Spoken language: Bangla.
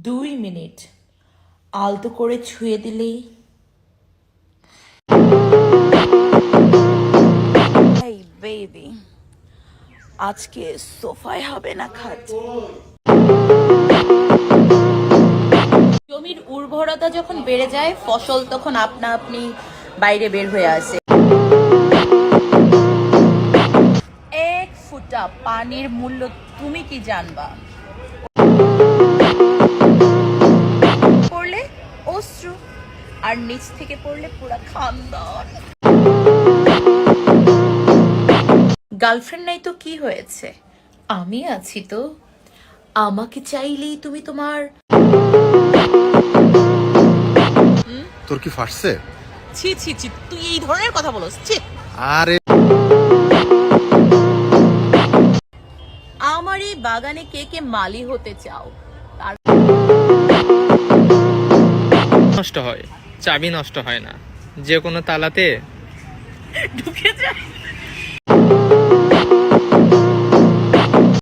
2 মিনিট আলতো করে ছুঁয়ে দিলেই। এই বেবি, আজকে সোফায় হবে না খাট। জমির উর্বরতা যখন বেড়ে যায়, ফসল তখন আপনা আপনি বাইরে বের হয়ে আসে। 1 ফোঁটা পানির মূল্য তুমি কি জানবা? পড়লে অশ্রু, আর নিচ থেকে পড়লে পুরা খানদান। গার্লফ্রেন্ড নাই তো কি হয়েছে, আমি আছি তো। আমাকে চাইলেই তুমি তোমার। তোর কি ফাটছে? ছি ছি ছি, তুই এই ধরনের কথা বলছিস? ছি। আরে আমার এই বাগানে কে কে মালি হতে চাও? তার নষ্ট হয়, চাবি নষ্ট হয় না, যে কোনো তালাতে ঢুকে যায়।